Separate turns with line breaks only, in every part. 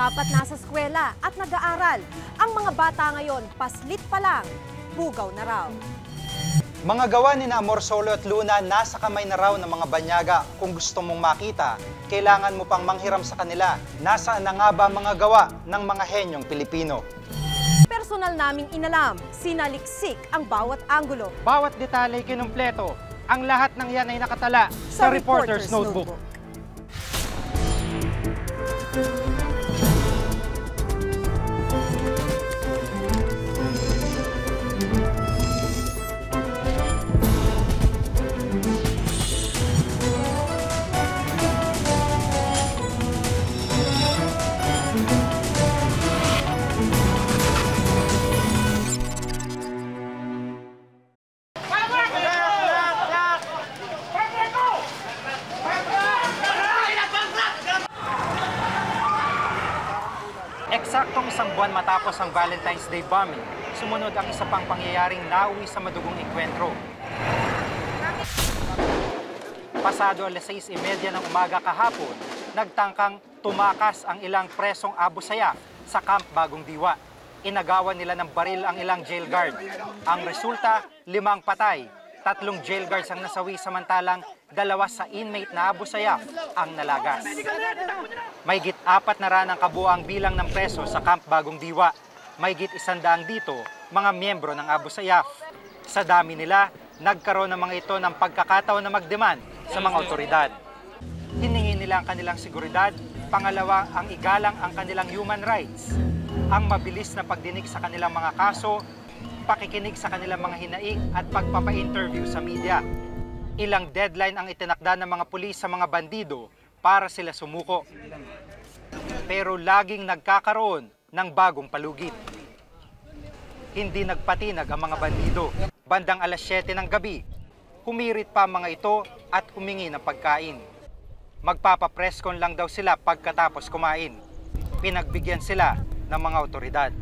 Dapat nasa eskwela at nag-aaral. Ang mga bata ngayon, paslit pa lang, bugaw na raw.
Mga gawa ni Amor Solo at Luna nasa kamay na raw ng mga banyaga. Kung gusto mong makita, kailangan mo pang manghiram sa kanila. Nasaan na nga ba mga gawa ng mga henyong Pilipino?
Personal naming inalam, sinaliksik ang bawat anggulo.
Bawat detalye kinumpleto. Ang lahat ng yan ay nakatala sa Reporter's Notebook. Eksaktong isang buwan matapos ang Valentine's Day bombing, sumunod ang isa pang pangyayaring nauwi sa madugong enkwentro. Pasado alas 6:30 ng umaga kahapon, nagtangkang tumakas ang ilang presong Abu Sayyaf sa Camp Bagong Diwa. Inagawan nila ng baril ang ilang jail guard. Ang resulta, 5 patay, 3 jail guards ang nasawi samantalang 2 sa inmate na Abu Sayyaf ang nalagas. Mahigit 4 na ran ang kabuang bilang ng preso sa Camp Bagong Diwa. Mahigit 100 dito, mga miyembro ng Abu Sayyaf. Sa dami nila, nagkaroon ng mga ito ng pagkakataon na magdemand sa mga otoridad. Hiningi nila ang kanilang seguridad, pangalawa ang igalang ang kanilang human rights, ang mabilis na pagdinig sa kanilang mga kaso, pakikinig sa kanilang mga hinaing at pagpapa-interview sa media. Ilang deadline ang itinakda ng mga pulis sa mga bandido para sila sumuko. Pero laging nagkakaroon ng bagong palugit. Hindi nagpatinag ang mga bandido. Bandang alas 7 ng gabi, humirit pa ang mga ito at humingi ng pagkain. Magpapapreskon lang daw sila pagkatapos kumain. Pinagbigyan sila ng mga otoridad.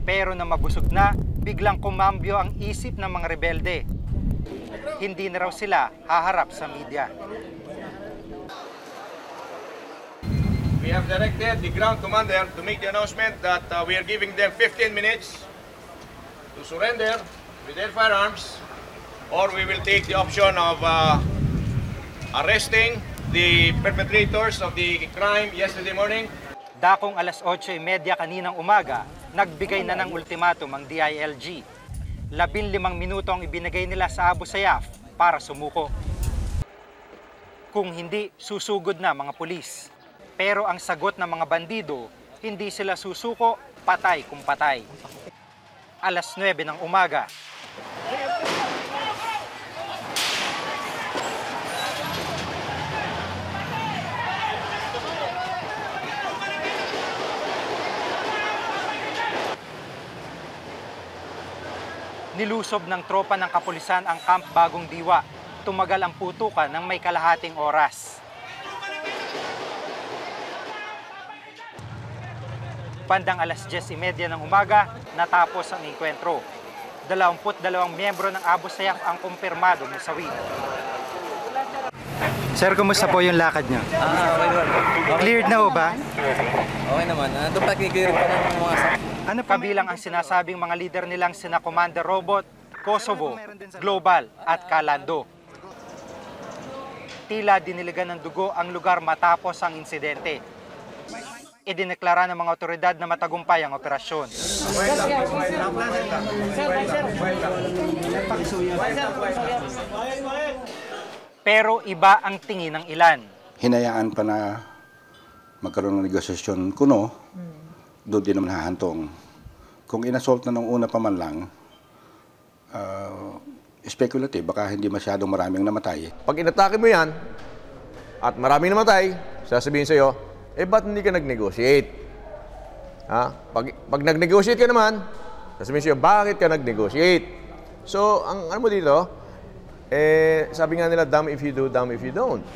Pero na mabusog na, biglang kumambyo ang isip ng mga rebelde. Hindi na raw sila haharap sa media.
We have directed the ground commander to make the announcement that we are giving them 15 minutes to surrender with their firearms, or we will take the option of arresting the perpetrators of the crime yesterday morning.
Dakong alas 8:30 kaninang umaga, nagbigay na ng ultimatum ang DILG. 15 minuto ang ibinigay nila sa Abu Sayyaf para sumuko. Kung hindi, susugod na mga pulis. Pero ang sagot ng mga bandido, hindi sila susuko, patay kung patay. Alas 9 ng umaga. Nilusob ng tropa ng kapulisan ang Camp Bagong Diwa. Tumagal ang putukan ng may kalahating oras. Bandang alas 10:30 ng umaga, natapos ang enkwentro. 22 miyembro ng Abu Sayyaf ang kumpirmado nasawi. Sir, kumusta po yung lakad niyo?
Okay.
Cleared na ho ba?
Okay naman. Doon pa kikirig pa ng mga
Ano kabilang ang sinasabing mga leader nilang sina Commander Robot, Kosovo, Global at Kalando. Tila diniligan ng dugo ang lugar matapos ang insidente. Idineklara ng mga otoridad na matagumpay ang operasyon. Pero iba ang tingin ng ilan.
Hinayaan pa na magkaroon ng negosasyon kuno, doon din naman hahantong. Kung inassault na nung una pa man lang, speculative, baka hindi masyadong maraming namatay.
Pag inatake mo yan, at maraming namatay, sasabihin sa'yo, ba't hindi ka nag-negotiate? Ha? Pag nag-negotiate ka naman, sasabihin sa'yo, bakit ka nag-negotiate? So, ang ano mo dito, sabi nga nila, damn if you do, damn if you don't.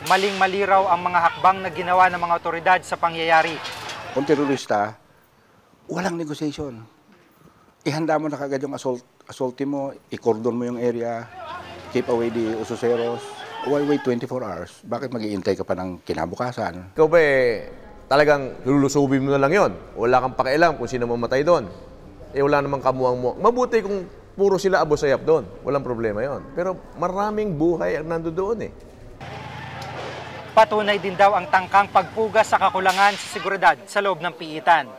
Maling-mali raw ang mga hakbang na ginawa ng mga otoridad sa pangyayari.
Kung terorista, walang negotiation. Ihanda mo na kagad yung assaulti mo, i-cordon mo yung area, keep away the ususeros. Why wait 24 hours? Bakit mag-iintay ka pa ng kinabukasan?
Ikaw ba talagang lulusubin mo na lang yon. Wala kang pakialam kung sino mamatay doon. Wala namang kamuang-muang. Mabuti kung puro sila Abu Sayyaf doon. Walang problema yon. Pero maraming buhay ang nando doon eh.
Patunay din daw ang tangkang pagpugas sa kakulangan sa seguridad sa loob ng piitan.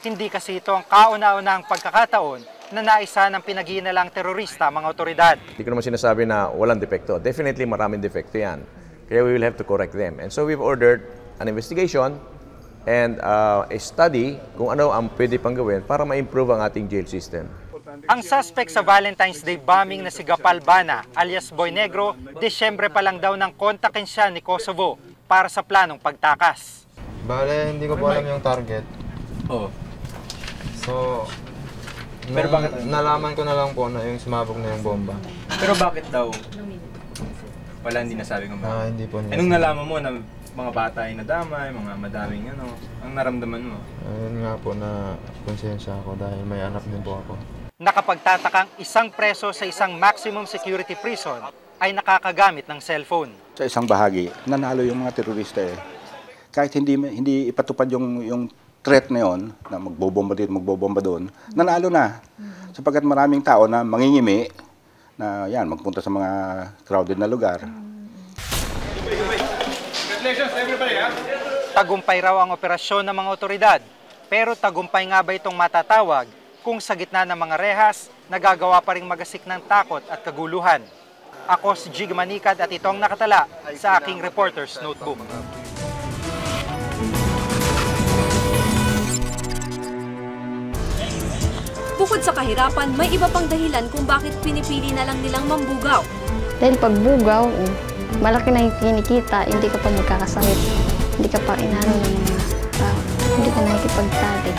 Hindi kasi ito ang kauna-unahang pagkakataon na naisa ng pinaghihinalang terorista mga otoridad.
Hindi ko naman sinasabi na walang depekto. Definitely maraming depekto yan. Kaya we will have to correct them. And so we've ordered an investigation and a study kung ano ang pwede pang gawin para ma-improve ang ating jail system.
Ang suspect sa Valentine's Day bombing na si Gapal Bana alias Boy Negro, Desyembre pa lang daw nang kontakin siya ni Kosovo para sa planong pagtakas.
Bale, hindi ko po alam yung target.
Oo.
So,
Pero bakit?
nalaman ko na lang po na yung sumabog na yung bomba.
Pero bakit daw? Wala, hindi nasabi ko ba?
Hindi po niya.
Anong nalaman mo na mga bata ay nadamay, mga madaming ano? Ang naramdaman mo?
Ayun nga po na konsensya ako dahil may anak din po ako.
Nakapagtatakang isang preso sa isang maximum security prison ay nakakagamit ng cellphone.
Sa isang bahagi, nanalo yung mga terorista eh. Kahit hindi ipatupad yung threat na yon na magbobomba dito, magbobomba doon, nanalo na. Sapagkat maraming tao na mangingimi na yan, magpunta sa mga crowded na lugar.
Tagumpay raw ang operasyon ng mga otoridad, pero tagumpay nga ba itong matatawag kung sa gitna ng mga rehas, nagagawa pa ring magasik ng takot at kaguluhan? Ako si Jig Manikad at ito ang nakatala sa aking Reporter's Notebook.
Bukod sa kahirapan, may iba pang dahilan kung bakit pinipili na lang nilang mambugaw.
Dahil pag bugaw, malaki na yung kinikita, hindi ka pa magkakasakit. Hindi ka pa inano ng mga tao. Hindi ka nakikipagtali.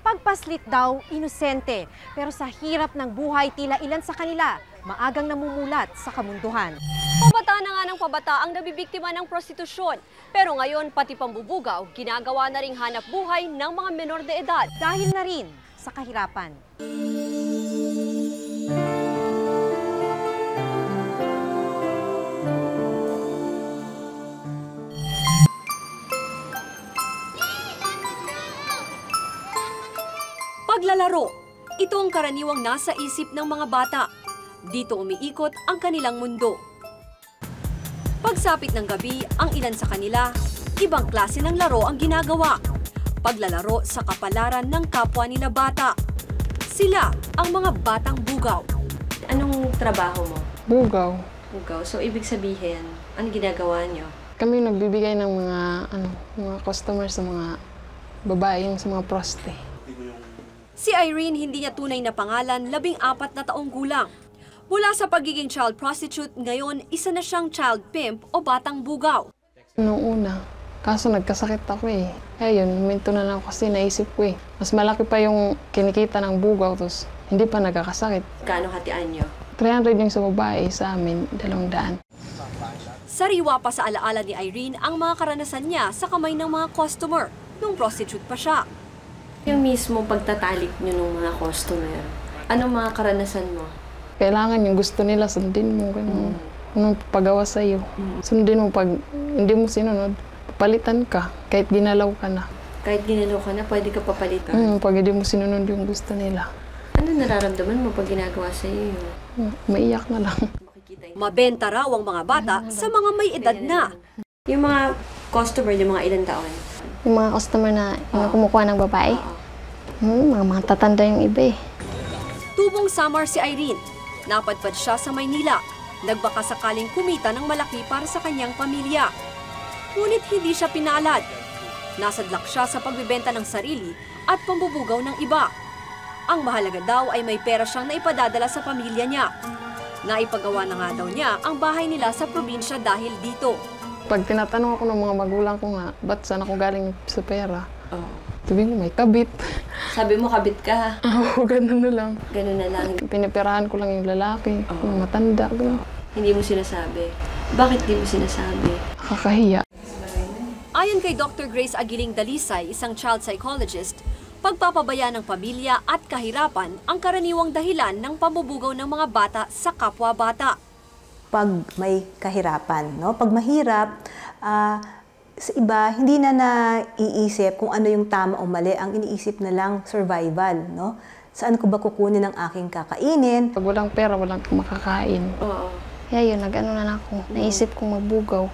Pagpaslit daw, inosente. Pero sa hirap ng buhay, tila ilan sa kanila, maagang namumulat sa kamunduhan.
Pabata na nga ng pabata ang nabibiktima ng prostitusyon. Pero ngayon, pati pambubugaw, ginagawa na ring hanap buhay ng mga menor de edad.
Dahil na rin sa kahirapan.
Paglalaro, ito ang karaniwang nasa isip ng mga bata. Dito umiikot ang kanilang mundo. Pagsapit ng gabi, ang ilan sa kanila, ibang klase ng laro ang ginagawa. Paglalaro sa kapalaran ng kapwa nila bata. Sila ang mga batang bugaw.
Anong trabaho mo?
Bugaw.
Bugaw. So, ibig sabihin, ano ginagawa nyo?
Kami nagbibigay ng mga customers sa mga babae, yung sa mga proste.
Si Irene, hindi niya tunay na pangalan, 14 na taong gulang. Mula sa pagiging child prostitute, ngayon isa na siyang child pimp o batang bugaw.
Noong una, kaso nagkasakit ako eh. Kaya yun, minto na lang kasi naisip ko eh. Mas malaki pa yung kinikita ng bugaw, tapos hindi pa nagkakasakit.
Kaano hatian nyo?
300 yung sa babae, sa amin, 200.
Sariwa pa sa alaala ni Irene ang mga karanasan niya sa kamay ng mga customer nung prostitute pa siya.
Yung mismo pagtatalik nyo ng mga customer, anong mga karanasan mo?
Kailangan yung gusto nila, sundin mo. Anong pagawa sa'yo. Sundin mo pag hindi mo sinunod, papalitan ka. Kahit ginalaw ka na.
Kahit ginalaw ka na, pwede ka papalitan?
Pag hindi mo sinunod yung gusto nila.
Ano nararamdaman mo pag ginagawa sa'yo yun?
Maiyak na lang.
Mabenta raw ang mga bata sa mga may edad na.
Yung mga customer, yung mga ilang taon?
Yung mga customer na kumukuha ng babae, mga tatanda yung iba eh.
Tubong summer si Irene. Napadpad siya sa Maynila. Nagbaka sakaling kumita ng malaki para sa kanyang pamilya. Ngunit hindi siya pinalad. Nasadlak siya sa pagbibenta ng sarili at pambubugaw ng iba. Ang mahalaga daw ay may pera siyang naipadadala sa pamilya niya. Naipagawa na nga daw niya ang bahay nila sa probinsya dahil dito.
Pag tinatanong ako ng mga magulang ko nga, ba't saan ako galing sa pera? Sabi ko, may kabit.
Sabi mo, kabit ka?
Oo, ganun na lang.
Ganun na lang?
Piniperahan ko lang yung lalaki, yung matanda. Ganun.
Hindi mo sinasabi? Bakit di mo sinasabi?
Nakakahiya.
Ayon kay Dr. Grace Aguiling Dalisay, isang child psychologist, pagpapabaya ng pamilya at kahirapan ang karaniwang dahilan ng pambubugaw ng mga bata sa kapwa-bata.
pag may kahirapan. No? Pag mahirap, sa iba, hindi na naiisip kung ano yung tama o mali. Ang iniisip na lang, survival. No? Saan ko ba kukunin ang aking kakainin?
Pag walang pera, walang makakain.
Oo.
Kaya yun, nag-ano na ako. Naisip kong magbugaw.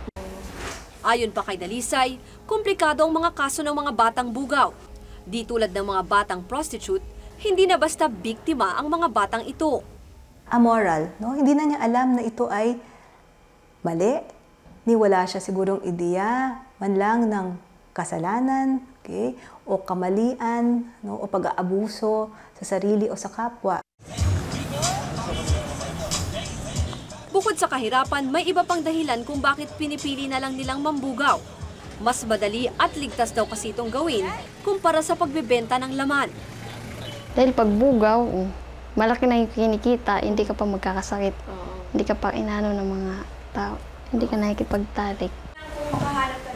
Ayon pa kay Dalisay, komplikado ang mga kaso ng mga batang bugaw. Di tulad ng mga batang prostitute, hindi na basta biktima ang mga batang ito.
Amoral, no? Hindi na niya alam na ito ay mali. Ni wala siya sigurong ideya, man lang ng kasalanan, okay? O kamalian, no? O pag-aabuso sa sarili o sa kapwa.
Bukod sa kahirapan, may iba pang dahilan kung bakit pinipili na lang nilang mambugaw. Mas madali at ligtas daw kasi itong gawin kumpara sa pagbebenta ng laman.
Dahil pag bugaw, malaki na yung kinikita, hindi ka pa magkakasakit. Hindi ka pa inano ng mga tao. Hindi ka nakikipagtalik.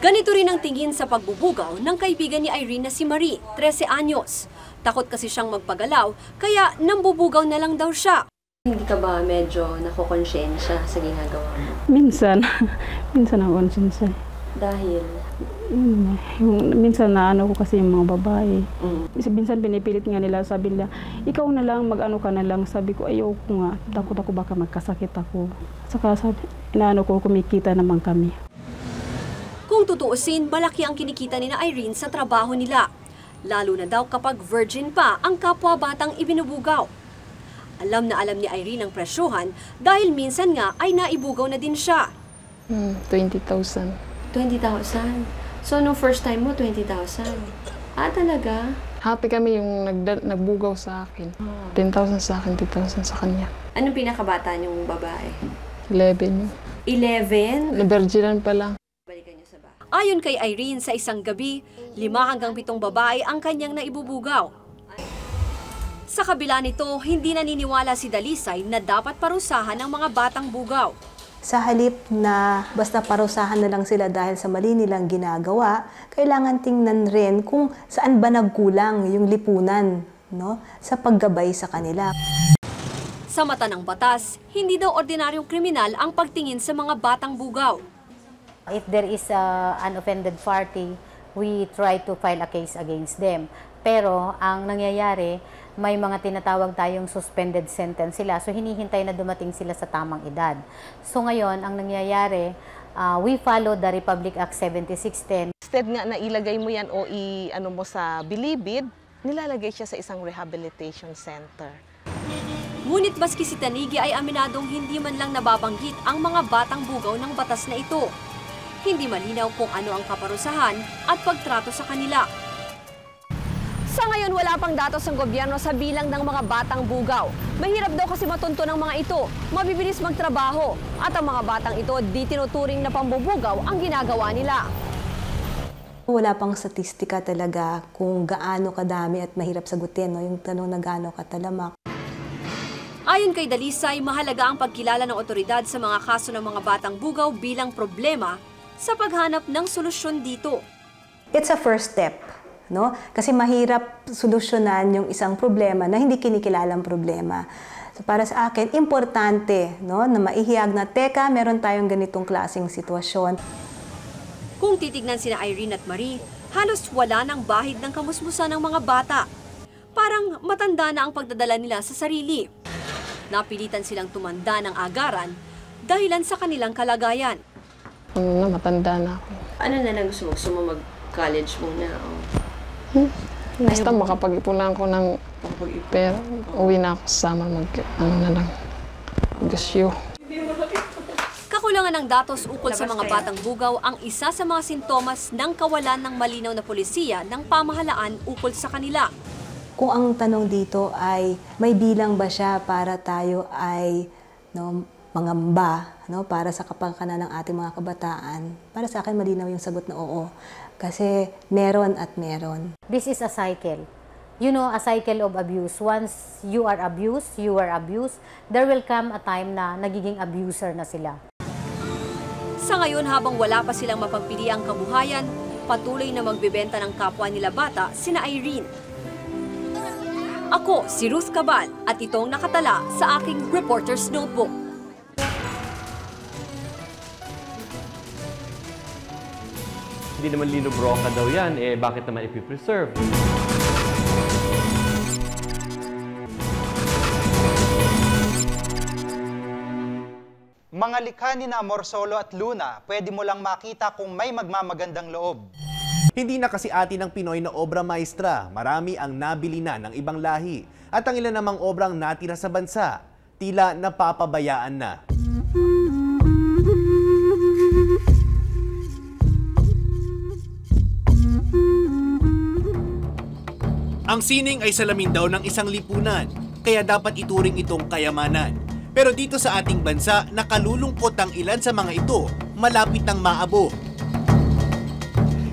Ganito rin ang tingin sa pagbubugaw ng kaibigan ni Irene na si Marie, 13 anyos. Takot kasi siyang magpagalaw, kaya nambubugaw na lang daw siya.
Hindi ka ba medyo nakokonsensya sa ginagawa mo?
Minsan. Minsan ako konsensya.
Dahil?
Minsan na ko kasi yung mga babae. Minsan pinipilit nga nila, sabi nila, ikaw na lang, mag-ano ka na lang. Sabi ko, ayoko nga, takot ako baka magkasakit ako. Saka sabi, inaano ko, kumikita naman kami.
Kung tutuusin, malaki ang kinikita ni na Irene sa trabaho nila. Lalo na daw kapag virgin pa ang kapwa batang ibinubugaw. Alam na alam ni Irene ang presyohan dahil minsan nga ay naibugaw na din siya.
20,000.
20,000? So, nung first time mo, 20,000? Ah, talaga?
Happy kami yung nagbugaw sa akin. 10,000 sa akin, 10,000 sa kanya.
Anong pinakabata niyong babae?
11.
11?
Virginan pa lang.
Ayon kay Irene, sa isang gabi, 5 hanggang 7 babae ang kanyang naibubugaw. Sa kabila nito, hindi naniniwala si Dalisay na dapat parusahan ng mga batang bugaw.
Sa halip na basta parusahan na lang sila dahil sa mali nilang ginagawa, kailangan tingnan rin kung saan ba nagkulang yung lipunan, no, sa paggabay sa kanila.
Sa mata ng batas, hindi daw ordinaryong kriminal ang pagtingin sa mga batang bugaw.
If there is an offended party, we try to file a case against them. Pero ang nangyayari, may mga tinatawag tayong suspended sentence sila. So hinihintay na dumating sila sa tamang edad. So ngayon, ang nangyayari, we follow the Republic Act 7610.
Instead nga na ilagay mo yan o ano mo sa bilibid, nilalagay siya sa isang rehabilitation center.
Ngunit maski si Tanigi ay aminadong hindi man lang nababanggit ang mga batang bugaw ng batas na ito. Hindi malinaw kung ano ang kaparusahan at pagtrato sa kanila. Sa ngayon, wala pang datos ng gobyerno sa bilang ng mga batang bugaw. Mahirap daw kasi matunto ng mga ito, mabibilis magtrabaho. At ang mga batang ito, di tinuturing na pambubugaw ang ginagawa nila.
Wala pang statistika talaga kung gaano kadami at mahirap sagutin, no? Yung tanong na gaano katalamak.
Ayon kay Dalisay, mahalaga ang pagkilala ng otoridad sa mga kaso ng mga batang bugaw bilang problema sa paghanap ng solusyon dito.
It's a first step, no? Kasi mahirap solusyonan yung isang problema na hindi kinikilalang problema. So para sa akin, importante, no, na maihiyag na, teka, meron tayong ganitong klaseng sitwasyon.
Kung titignan sina Irene at Marie, halos wala ng bahid ng kamusmusan ng mga bata. Parang matanda na ang pagdadala nila sa sarili. Napilitan silang tumanda ng agaran dahilan sa kanilang kalagayan.
Matanda na ako.
Ano na lang gusto mo? Gusto mo mag-college muna?
Basta makapag-ipon lang ako ng pera. Uwi na ako sa summer, mag-gasyo.
Kakulangan ng datos ukol sa mga batang bugaw ang isa sa mga sintomas ng kawalan ng malinaw na polisiya ng pamahalaan ukol sa kanila.
Kung ang tanong dito ay may bilang ba siya para tayo ay, no, mangamba, no, para sa kapakanan ng ating mga kabataan, para sa akin malinaw yung sagot na oo. Kasi meron at meron.
This is a cycle. You know, a cycle of abuse. Once you are abused, there will come a time na nagiging abuser na sila.
Sa ngayon, habang wala pa silang mapagpiliang kabuhayan, patuloy na magbebenta ng kapwa nila bata sina Irene. Ako, si Ruth Cabal, at itong nakatala sa aking Reporter's Notebook.
hindi naman linobroka daw yan, eh bakit naman ipipreserve?
Mga likha ni Amorsolo at Luna, pwede mo lang makita kung may magmamagandang loob.
Hindi na kasi atin ang Pinoy na obra maestra. Marami ang nabili na ng ibang lahi. At ang ilan namang obrang natira sa bansa, tila napapabayaan na. Ang sining ay salamin daw ng isang lipunan, kaya dapat ituring itong kayamanan. Pero dito sa ating bansa, nakalulungkot ang ilan sa mga ito, malapit ng maabo.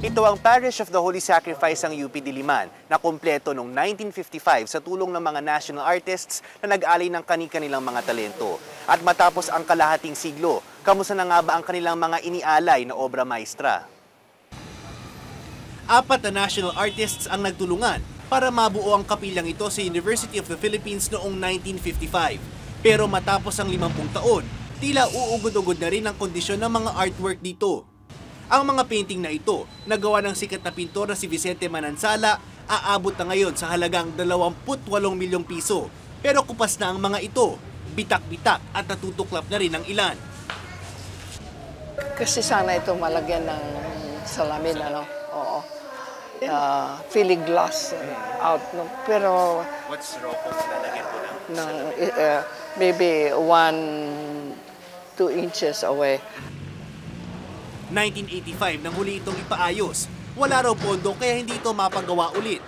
Ito ang Parish of the Holy Sacrifice ng UP Diliman na kumpleto noong 1955 sa tulong ng mga national artists na nag-alay ng kani-kanilang mga talento. At matapos ang kalahating siglo, kamusta na nga ba ang kanilang mga inialay na obra maestra? 4 na national artists ang nagtulungan para mabuo ang kapilang ito sa University of the Philippines noong 1955. Pero matapos ang 50 taon, tila uugod-ugod na rin ang kondisyon ng mga artwork dito. Ang mga painting na ito, nagawa ng sikat na pintor na si Vicente Manansala, aabot na ngayon sa halagang 28 milyong piso. Pero kupas na ang mga ito, bitak-bitak at natutuklap na rin ang ilan.
Kasi sana ito malagyan ng salamin, ano? Oo. Fili glass out. No? Pero
what's wrong kung lalagyan ko ng
maybe 1-2 inches away.
1985 nang huli itong ipaayos. Wala raw pondo kaya hindi ito mapagawa ulit.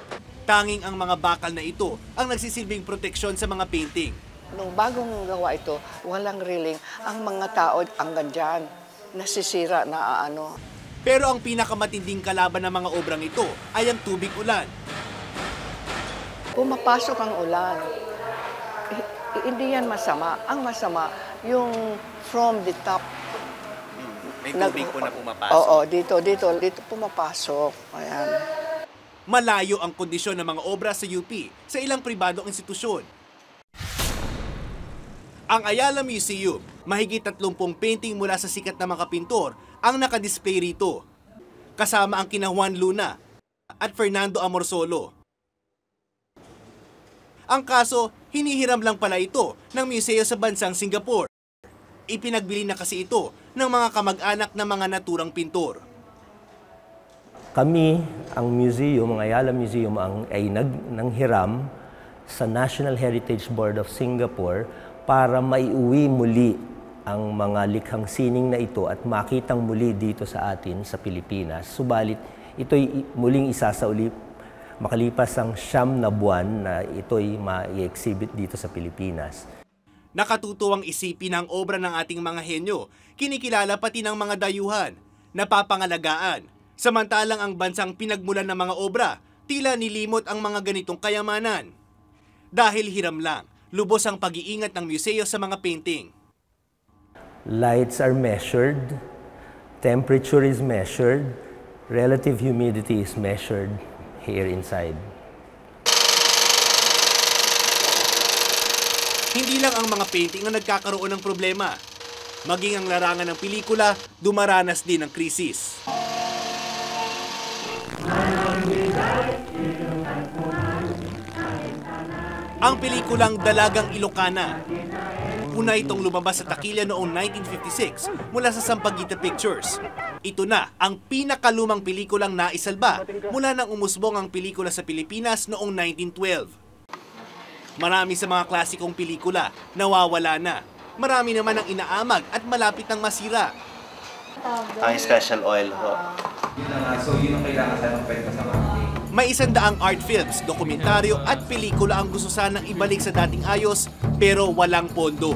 Tanging ang mga bakal na ito ang nagsisilbing proteksyon sa mga painting.
Nung bagong gawa ito, walang railing. Ang mga tao hanggang dyan, nasisira na ano.
Pero ang pinakamatinding kalaban ng mga obrang ito ay ang tubig ulan.
Pumapasok ang ulan. Hindi yan masama. Ang masama, yung from the top.
May tubig po na pumapasok.
Oo, dito pumapasok. Ayan.
Malayo ang kondisyon ng mga obra sa UP sa ilang pribadong institusyon. Ang Ayala Museum, mahigit 30 painting mula sa sikat na mga pintor ang nakadisplay rito. Kasama ang kina Juan Luna at Fernando Amorsolo. Ang kaso, hinihiram lang pala ito ng museo sa bansang Singapore. Ipinagbili na kasi ito ng mga kamag-anak ng mga naturang pintor.
Kami, ang museum, ang Ayala Museum, ay nanghiram sa National Heritage Board of Singapore para maiuwi muli ang mga likhang sining na ito at makitang muli dito sa atin sa Pilipinas. Subalit, ito'y muling isasauli makalipas ang 9 na buwan na ito'y ma-exhibit dito sa Pilipinas.
Nakatutuwang isipin ang obra ng ating mga henyo, kinikilala pati ng mga dayuhan, napapangalagaan. Samantalang ang bansang pinagmulan ng mga obra, tila nilimot ang mga ganitong kayamanan. Dahil hiram lang, lubos ang pag-iingat ng museo sa mga painting.
Lights are measured, temperature is measured, relative humidity is measured here inside.
Hindi lang ang mga painting ang nagkakaroon ng problema. Maging ang larangan ng pelikula, dumaranas din ng krisis. Ang pelikulang Dalagang Ilocana. Una itong lumabas sa takilya noong 1956 mula sa Sampaguita Pictures. Ito na ang pinakalumang pelikulang naisalba mula nang umusbong ang pelikula sa Pilipinas noong 1912. Marami sa mga klasikong pelikula nawawala na. Marami naman ang inaamag at malapit ng masira.
Ang special oil ho.
So yun ang kailangan sa ng pwede sa marketing.
May 100 art films, dokumentaryo at pelikula ang gusto sanang ibalik sa dating ayos pero walang pondo.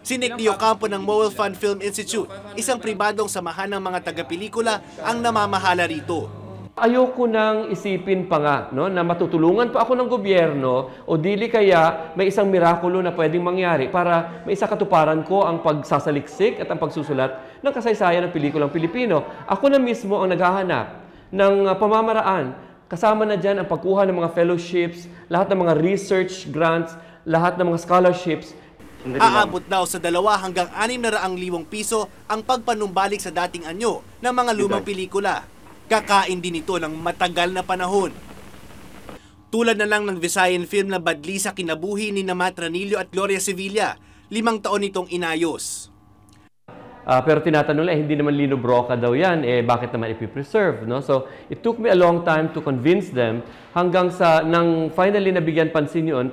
Si Nick Diocampo ng Mowel Fund Film Institute, isang pribadong samahan ng mga taga-pelikula ang namamahala rito.
Ayoko nang isipin pa nga na matutulungan pa ako ng gobyerno o dili kaya may isang mirakulo na pwedeng mangyari para may katuparan ko ang pagsasaliksik at ang pagsusulat ng kasaysayan ng pelikulang Pilipino. Ako na mismo ang naghahanap ng pamamaraan. Kasama na dyan ang pagkuha ng mga fellowships, lahat ng mga research grants, lahat ng mga scholarships.
Aabot daw sa 2 hanggang 600,000 piso ang pagpanumbalik sa dating anyo ng mga lumang pelikula. Kakain din ito ng matagal na panahon. Tulad na lang ng Visayan film na badli sa kinabuhi ni Matt Ranillo at Gloria Sevilla, 5 taon itong inayos.
Pero tinatanong lang, hindi naman Lino Brocka daw yan, bakit naman ipipreserve? No? So, it took me a long time to convince them hanggang sa, nang finally nabigyan pansin yun,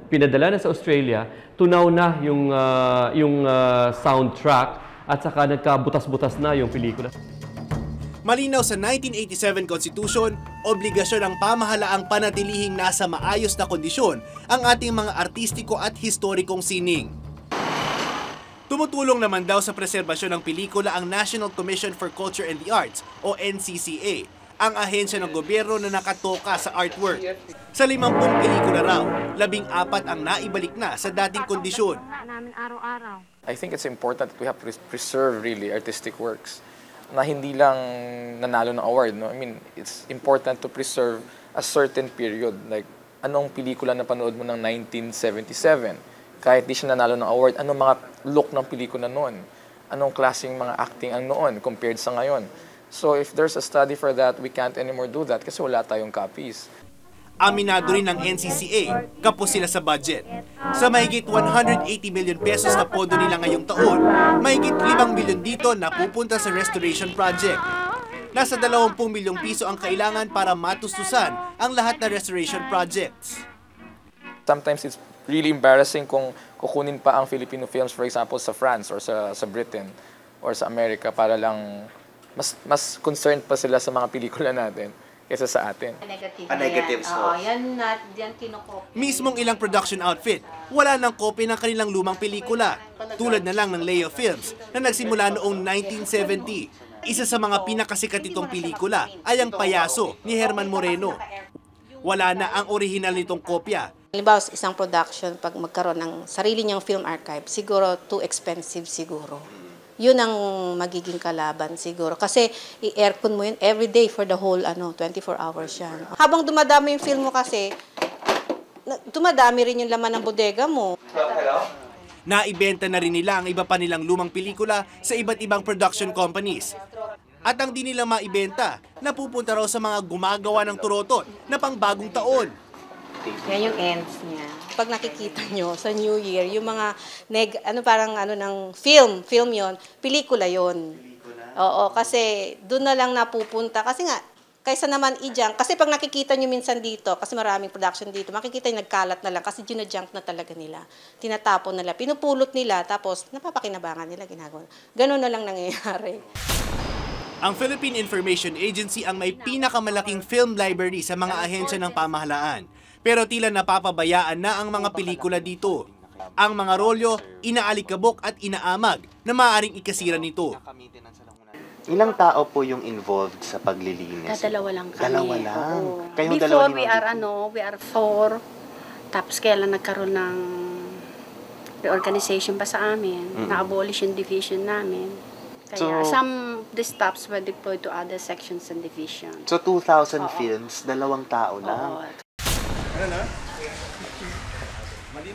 pinadala na sa Australia, tunaw na yung soundtrack at saka nagkabutas-butas na yung pelikula.
Malinaw sa 1987 Constitution, obligasyon ng pamahalaang panatilihing nasa maayos na kondisyon ang ating mga artistiko at historikong sining. Tumutulong naman daw sa preserbasyon ng pelikula ang National Commission for Culture and the Arts o NCCA, ang ahensya ng gobyerno na nakatoka sa artwork. Sa 50 pelikula raw, 14 ang naibalik na sa dating kondisyon.
I think it's important that we have to preserve really artistic works na hindi lang nanalo ng award. No? I mean, it's important to preserve a certain period. Like, anong pelikula na panood mo ng 1977? Kahit di siya nanalo ng award, anong mga look ng pelikula noon? Anong klaseng mga acting ang noon compared sa ngayon? So if there's a study for that, we can't anymore do that kasi wala tayong copies.
Aminado rin ng NCCA, kapos sila sa budget. Sa mahigit 180 million pesos na pondo nila ngayong taon, mahigit 5 milyon dito na pupunta sa restoration project. Nasa 20 milyong piso ang kailangan para matustusan ang lahat na restoration projects.
Sometimes it's really embarrassing kung kukunin pa ang Filipino films, for example, sa France or sa Britain or sa America para lang mas concerned pa sila sa mga pelikula natin kaysa sa atin.
Negatives. Oo, yan kinokopya.
Mismong ilang production outfit, wala nang kopya ng kanilang lumang pelikula. Tulad na lang ng Leo Films na nagsimula noong 1970. Isa sa mga pinakasikat itong pelikula ay ang Payaso ni Herman Moreno. Wala na ang orihinal nitong kopya.
Halimbawa, isang production, pag magkaroon ng sarili niyang film archive, siguro too expensive siguro. Yun ang magiging kalaban siguro. Kasi i-aircon mo yun every day for the whole 24 hours yan. Habang dumadami yung film mo kasi, dumadami rin yung laman ng bodega mo.
Naibenta na rin nila ang iba pa nilang lumang pelikula sa iba't ibang production companies. At ang di nila maibenta, napupunta raw sa mga gumagawa ng turotot na pang bagong taon.
Yan yung ends niya. Pag nakikita nyo sa New Year, yung mga ng film yon, pelikula yon. Oo, kasi doon na lang napupunta. Kasi nga, kaysa naman i-junk. Kasi pag nakikita nyo minsan dito, kasi maraming production dito, makikita yung nagkalat na lang kasi gina-junk na talaga nila. Tinatapon nila, pinupulot nila, tapos napapakinabangan nila, ginagawa. Ganun na lang nangyayari.
Ang Philippine Information Agency ang may pinakamalaking film library sa mga ahensya ng pamahalaan. Pero tila napapabayaan na ang mga pelikula dito. Ang mga rolyo, inaalikabok at inaamag na maaaring ikasira nito.
Ilang tao po yung involved sa paglilinis?
Dalawa lang kami.
Dalawa lang?
Kayong before we are 4. Tapos kailan nagkaroon ng reorganization pa sa amin. Na-abolish yung division namin. Kaya some of the staffs were deployed to other sections and divisions.
So 2,000 films, 2 tao lang?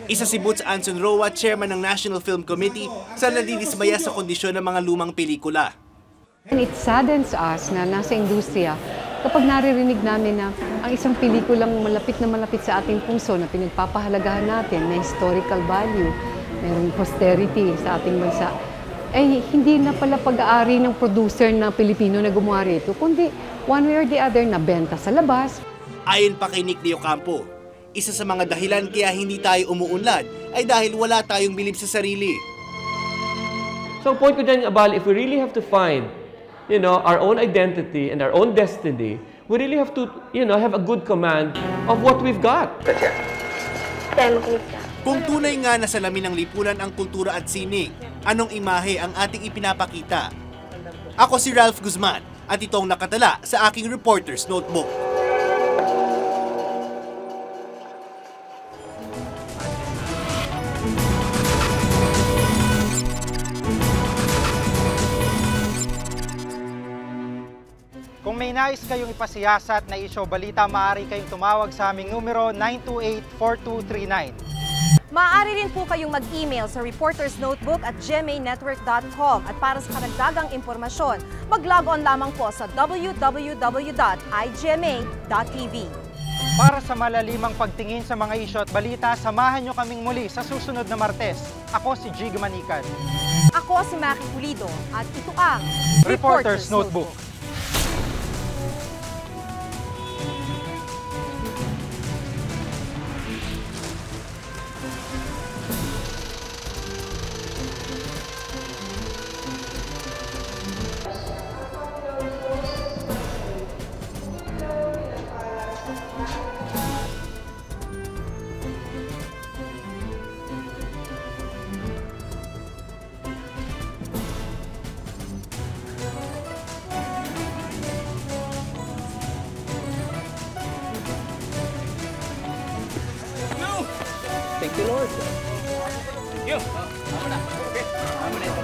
Isa si Boots Anson Roa, chairman ng National Film Committee, sa nadidismaya sa kondisyon ng mga lumang pelikula.
It saddens us na nasa industriya kapag naririnig namin na ang isang pelikulang malapit sa ating puso na pinagpapahalagahan natin na historical value, mayroong posterity sa ating bansa, ay hindi na pala pag-aari ng producer na Pilipino na gumawa rito, kundi one way or the other na benta sa labas.
Ayon pa kay Nick de Ocampo, isa sa mga dahilan kaya hindi tayo umuunlad ay dahil wala tayong bilib sa sarili.
So point ko dyan, Abal, if we really have to find, our own identity and our own destiny, we really have to, have a good command of what we've got.
Kung tunay nga na salamin ng lipunan ang kultura at sining, anong imahe ang ating ipinapakita? Ako si Ralph Guzman at itong nakatala sa aking Reporter's Notebook.
Kung may nais kayong ipasiyasat na isyo balita, maaari kayong tumawag sa aming numero 928-4239.
Maaari rin po kayong mag-email sa reportersnotebook@gmanetwork.com at para sa karagdagang impormasyon, mag-log on lamang po sa www.igma.tv.
Para sa malalimang pagtingin sa mga isyu at balita, samahan nyo kaming muli sa susunod na Martes. Ako si Jig Manikan.
Ako si Maki Pulido at ito ang
Reporters Notebook.
Thank you, Lord. Thank you. Ako na. Okay. Ako na ito.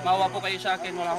Mawa po kayo sa akin. Wala